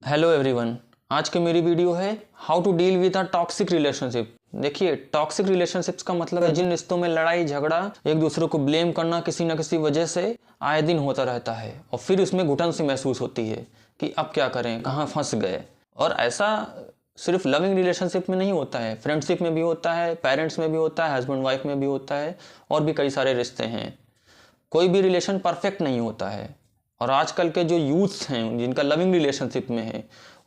Hello everyone. आज की मेरी वीडियो है how to deal with a toxic relationship. देखिए, टॉक्सिक रिलेशनशिप्स का मतलब है जिन रिश्तों में लड़ाई झगड़ा, एक दूसरे को ब्लेम करना किसी न किसी वजह से आए दिन होता रहता है और फिर उसमें घुटन सी महसूस होती है कि अब क्या करें, कहाँ फंस गए। और ऐसा सिर्फ लविंग रिलेशनशिप में नहीं होता है, फ्रेंडशिप में भी होता है, पेरेंट्स में भी होता है, हस्बैंड वाइफ में भी होता है और भी कई सारे रिश्ते हैं। कोई भी रिलेशन परफेक्ट नहीं होता है। और आजकल के जो यूथ्स हैं जिनका लविंग रिलेशनशिप में है,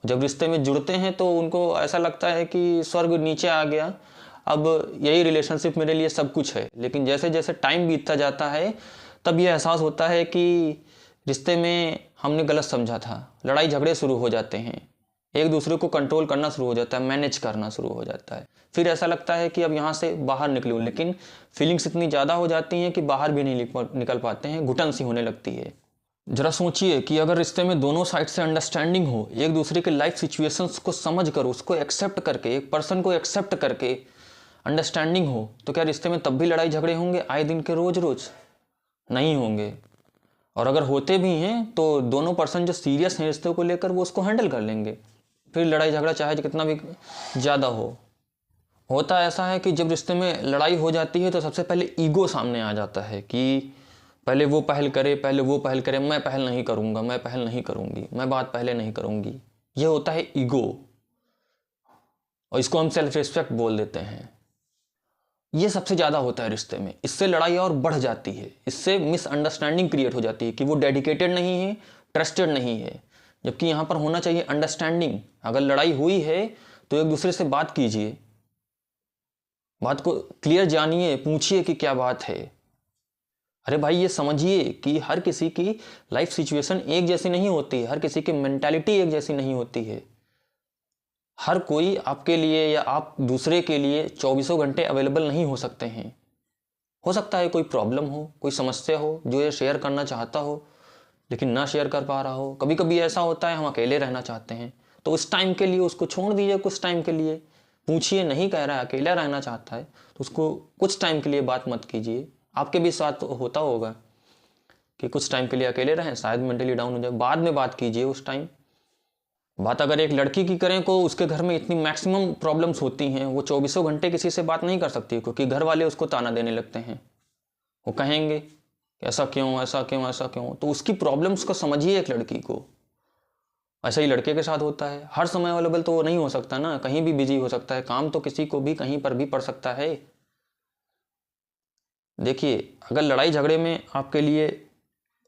जब रिश्ते में जुड़ते हैं तो उनको ऐसा लगता है कि स्वर्ग नीचे आ गया, अब यही रिलेशनशिप मेरे लिए सब कुछ है। लेकिन जैसे जैसे टाइम बीतता जाता है तब ये एहसास होता है कि रिश्ते में हमने गलत समझा था। लड़ाई झगड़े शुरू हो जाते हैं, एक दूसरे को कंट्रोल करना शुरू हो जाता है, मैनेज करना शुरू हो जाता है। फिर ऐसा लगता है कि अब यहाँ से बाहर निकलूँ, लेकिन फीलिंग्स इतनी ज़्यादा हो जाती हैं कि बाहर भी नहीं निकल पाते हैं, घुटन सी होने लगती है। जरा सोचिए कि अगर रिश्ते में दोनों साइड से अंडरस्टैंडिंग हो, एक दूसरे के लाइफ सिचुएशंस को समझ कर उसको एक्सेप्ट करके, एक पर्सन को एक्सेप्ट करके अंडरस्टैंडिंग हो, तो क्या रिश्ते में तब भी लड़ाई झगड़े होंगे आए दिन के? रोज रोज नहीं होंगे। और अगर होते भी हैं तो दोनों पर्सन जो सीरियस हैं रिश्ते को लेकर वो उसको हैंडल कर लेंगे। फिर लड़ाई झगड़ा चाहे कितना भी ज़्यादा हो। होता ऐसा है कि जब रिश्ते में लड़ाई हो जाती है तो सबसे पहले ईगो सामने आ जाता है कि पहले वो पहल करे, पहले वो पहल करे, मैं पहल नहीं करूँगा, मैं पहल नहीं करूँगी, मैं बात पहले नहीं करूँगी। ये होता है ईगो और इसको हम सेल्फ रिस्पेक्ट बोल देते हैं। ये सबसे ज़्यादा होता है रिश्ते में। इससे लड़ाई और बढ़ जाती है, इससे मिसअंडरस्टैंडिंग क्रिएट हो जाती है कि वो डेडिकेटेड नहीं है, ट्रस्टेड नहीं है। जबकि यहाँ पर होना चाहिए अंडरस्टैंडिंग। अगर लड़ाई हुई है तो एक दूसरे से बात कीजिए, बात को क्लियर जानिए, पूछिए कि क्या बात है। अरे भाई, ये समझिए कि हर किसी की लाइफ सिचुएशन एक जैसी नहीं होती है, हर किसी की मेंटालिटी एक जैसी नहीं होती है। हर कोई आपके लिए या आप दूसरे के लिए 24 घंटे अवेलेबल नहीं हो सकते हैं। हो सकता है कोई प्रॉब्लम हो, कोई समस्या हो जो ये शेयर करना चाहता हो लेकिन ना शेयर कर पा रहा हो। कभी कभी ऐसा होता है हम अकेले रहना चाहते हैं, तो उस टाइम के लिए उसको छोड़ दीजिए। कुछ टाइम के लिए पूछिए, नहीं कह रहा है अकेला रहना चाहता है तो उसको कुछ टाइम के लिए बात मत कीजिए। आपके भी साथ होता होगा कि कुछ टाइम के लिए अकेले रहें, शायद मेंटली डाउन हो जाए, बाद में बात कीजिए उस टाइम। बात अगर एक लड़की की करें तो उसके घर में इतनी मैक्सिमम प्रॉब्लम्स होती हैं, वो 24 घंटे किसी से बात नहीं कर सकती क्योंकि घर वाले उसको ताना देने लगते हैं। वो कहेंगे ऐसा क्यों, ऐसा क्यों, ऐसा क्यों। तो उसकी प्रॉब्लम्स को समझिए एक लड़की को। ऐसा ही लड़के के साथ होता है। हर समय अवेलेबल तो वो नहीं हो सकता ना, कहीं भी बिजी हो सकता है, काम तो किसी को भी कहीं पर भी पड़ सकता है। देखिए, अगर लड़ाई झगड़े में आपके लिए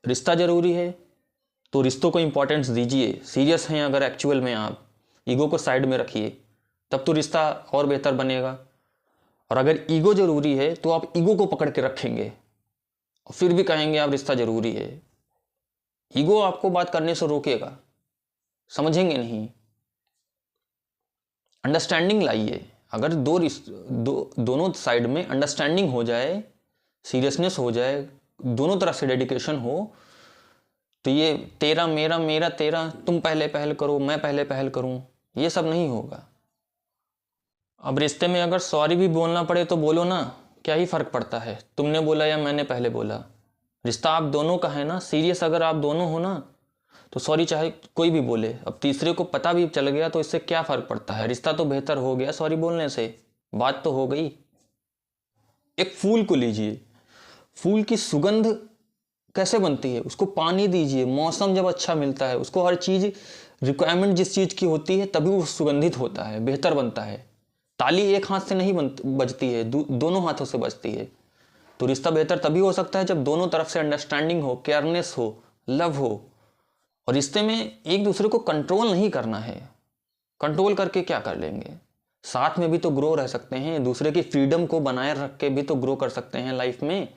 रिश्ता ज़रूरी है तो रिश्तों को इंपॉर्टेंस दीजिए। सीरियस हैं अगर एक्चुअल में आप, ईगो को साइड में रखिए, तब तो रिश्ता और बेहतर बनेगा। और अगर ईगो ज़रूरी है तो आप ईगो को पकड़ के रखेंगे और फिर भी कहेंगे आप रिश्ता ज़रूरी है। ईगो आपको बात करने से रोकेगा, समझेंगे नहीं। अंडरस्टैंडिंग लाइए। अगर दोनों साइड में अंडरस्टैंडिंग हो जाए, सीरियसनेस हो जाए, दोनों तरफ से डेडिकेशन हो, तो ये तेरा मेरा, मेरा तेरा, तुम पहले पहल करो, मैं पहले पहल करूं, ये सब नहीं होगा। अब रिश्ते में अगर सॉरी भी बोलना पड़े तो बोलो ना, क्या ही फर्क पड़ता है, तुमने बोला या मैंने पहले बोला। रिश्ता आप दोनों का है ना, सीरियस अगर आप दोनों हो ना तो सॉरी चाहे कोई भी बोले। अब तीसरे को पता भी चल गया तो इससे क्या फर्क पड़ता है, रिश्ता तो बेहतर हो गया सॉरी बोलने से, बात तो हो गई। एक फूल को लीजिए, फूल की सुगंध कैसे बनती है, उसको पानी दीजिए, मौसम जब अच्छा मिलता है, उसको हर चीज़ रिक्वायरमेंट जिस चीज़ की होती है तभी वो सुगंधित होता है, बेहतर बनता है। ताली एक हाथ से नहीं बजती है, दोनों हाथों से बजती है। तो रिश्ता बेहतर तभी हो सकता है जब दोनों तरफ से अंडरस्टैंडिंग हो, केयरनेस हो, लव हो। और रिश्ते में एक दूसरे को कंट्रोल नहीं करना है। कंट्रोल करके क्या कर लेंगे, साथ में भी तो ग्रो रह सकते हैं, दूसरे की फ्रीडम को बनाए रख के भी तो ग्रो कर सकते हैं। लाइफ में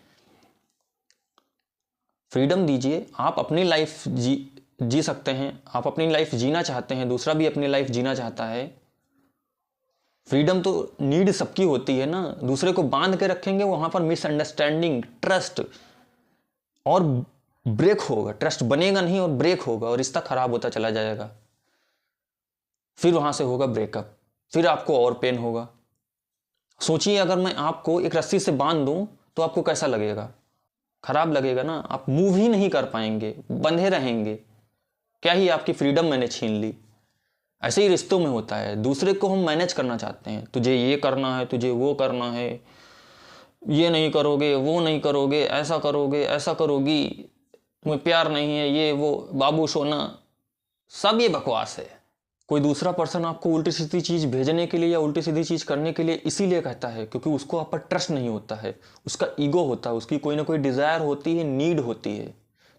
फ्रीडम दीजिए। आप अपनी लाइफ जी सकते हैं, आप अपनी लाइफ जीना चाहते हैं, दूसरा भी अपनी लाइफ जीना चाहता है। फ्रीडम तो नीड सबकी होती है ना। दूसरे को बांध के रखेंगे, वहां पर मिसअंडरस्टैंडिंग, ट्रस्ट और ब्रेक होगा। ट्रस्ट बनेगा नहीं और ब्रेक होगा और रिश्ता खराब होता चला जाएगा। फिर वहां से होगा ब्रेकअप, फिर आपको और पेन होगा। सोचिए, अगर मैं आपको एक रस्सी से बांध दूं तो आपको कैसा लगेगा? खराब लगेगा ना, आप मूव ही नहीं कर पाएंगे, बंधे रहेंगे। क्या ही आपकी फ्रीडम मैंने छीन ली। ऐसे ही रिश्तों में होता है, दूसरे को हम मैनेज करना चाहते हैं, तुझे ये करना है, तुझे वो करना है, ये नहीं करोगे, वो नहीं करोगे, ऐसा करोगे, ऐसा करोगी, तुम्हें प्यार नहीं है, ये वो, बाबू सोना, सब ये बकवास है। कोई दूसरा पर्सन आपको उल्टी सीधी चीज़ भेजने के लिए या उल्टी सीधी चीज़ करने के लिए इसीलिए कहता है क्योंकि उसको आप पर ट्रस्ट नहीं होता है, उसका ईगो होता है, उसकी कोई ना कोई डिज़ायर होती है, नीड होती है,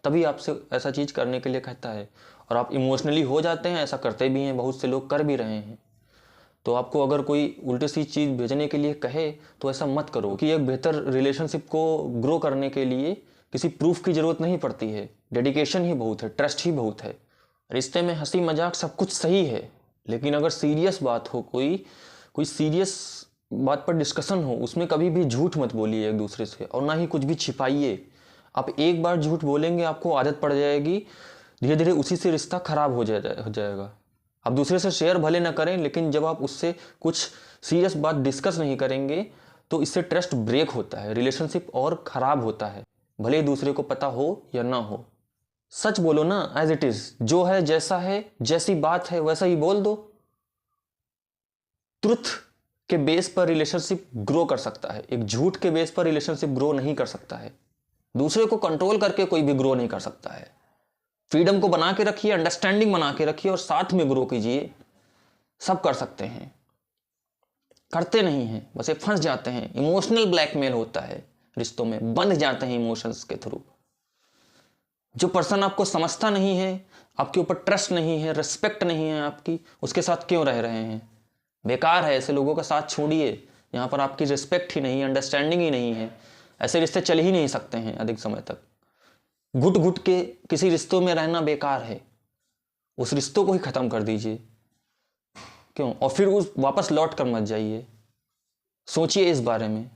तभी आपसे ऐसा चीज़ करने के लिए कहता है। और आप इमोशनली हो जाते हैं, ऐसा करते भी हैं, बहुत से लोग कर भी रहे हैं। तो आपको अगर कोई उल्टी सी चीज़ भेजने के लिए कहे तो ऐसा मत करो कि एक बेहतर रिलेशनशिप को ग्रो करने के लिए किसी प्रूफ की ज़रूरत नहीं पड़ती है, डेडिकेशन ही बहुत है, ट्रस्ट ही बहुत है। रिश्ते में हंसी मजाक सब कुछ सही है, लेकिन अगर सीरियस बात हो, कोई सीरियस बात पर डिस्कशन हो, उसमें कभी भी झूठ मत बोलिए एक दूसरे से, और ना ही कुछ भी छिपाइए। आप एक बार झूठ बोलेंगे आपको आदत पड़ जाएगी, धीरे धीरे उसी से रिश्ता खराब हो जाएगा। आप दूसरे से शेयर भले ना करें, लेकिन जब आप उससे कुछ सीरियस बात डिस्कस नहीं करेंगे तो इससे ट्रस्ट ब्रेक होता है, रिलेशनशिप और ख़राब होता है, भले ही दूसरे को पता हो या ना हो। सच बोलो ना, एज इट इज, जो है जैसा है, जैसी बात है वैसा ही बोल दो। ट्रुथ के बेस पर रिलेशनशिप ग्रो कर सकता है, एक झूठ के बेस पर रिलेशनशिप ग्रो नहीं कर सकता है। दूसरे को कंट्रोल करके कोई भी ग्रो नहीं कर सकता है। फ्रीडम को बना के रखिए, अंडरस्टैंडिंग बना के रखिए और साथ में ग्रो कीजिए। सब कर सकते हैं, करते नहीं हैं, बस ये फंस जाते हैं। इमोशनल ब्लैकमेल होता है रिश्तों में, बंध जाते हैं इमोशंस के थ्रू। जो पर्सन आपको समझता नहीं है, आपके ऊपर ट्रस्ट नहीं है, रिस्पेक्ट नहीं है आपकी, उसके साथ क्यों रह रहे हैं? बेकार है, ऐसे लोगों का साथ छोड़िए। यहाँ पर आपकी रिस्पेक्ट ही नहीं, अंडरस्टैंडिंग ही नहीं है, ऐसे रिश्ते चल ही नहीं सकते हैं अधिक समय तक। घुट घुट के किसी रिश्तों में रहना बेकार है, उस रिश्तों को ही खत्म कर दीजिए। क्यों? और फिर उस वापस लौट कर मत जाइए। सोचिए इस बारे में,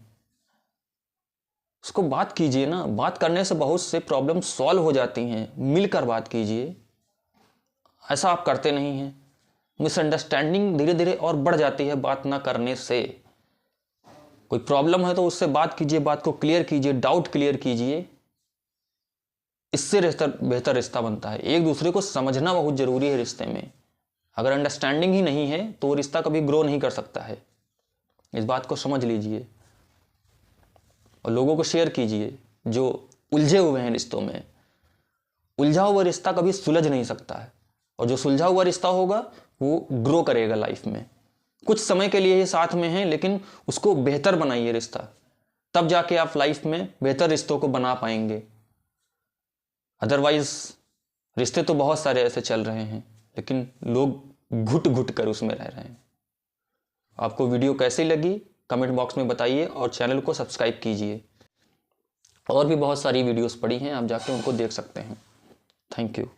उसको बात कीजिए ना। बात करने से बहुत से प्रॉब्लम सॉल्व हो जाती हैं, मिलकर बात कीजिए। ऐसा आप करते नहीं हैं, मिसअंडरस्टैंडिंग धीरे धीरे और बढ़ जाती है बात ना करने से। कोई प्रॉब्लम है तो उससे बात कीजिए, बात को क्लियर कीजिए, डाउट क्लियर कीजिए। इससे बेहतर रिश्ता बनता है। एक दूसरे को समझना बहुत जरूरी है रिश्ते में। अगर अंडरस्टैंडिंग ही नहीं है तो वो रिश्ता कभी ग्रो नहीं कर सकता है। इस बात को समझ लीजिए और लोगों को शेयर कीजिए जो उलझे हुए हैं रिश्तों में। उलझा हुआ रिश्ता कभी सुलझ नहीं सकता है, और जो सुलझा हुआ रिश्ता होगा वो ग्रो करेगा लाइफ में। कुछ समय के लिए ही साथ में हैं, लेकिन उसको बेहतर बनाइए रिश्ता, तब जाके आप लाइफ में बेहतर रिश्तों को बना पाएंगे। अदरवाइज रिश्ते तो बहुत सारे ऐसे चल रहे हैं, लेकिन लोग घुट घुट कर उसमें रह रहे हैं। आपको वीडियो कैसी लगी कमेंट बॉक्स में बताइए और चैनल को सब्सक्राइब कीजिए। और भी बहुत सारी वीडियोस पड़ी हैं, आप जाके उनको देख सकते हैं। Thank you.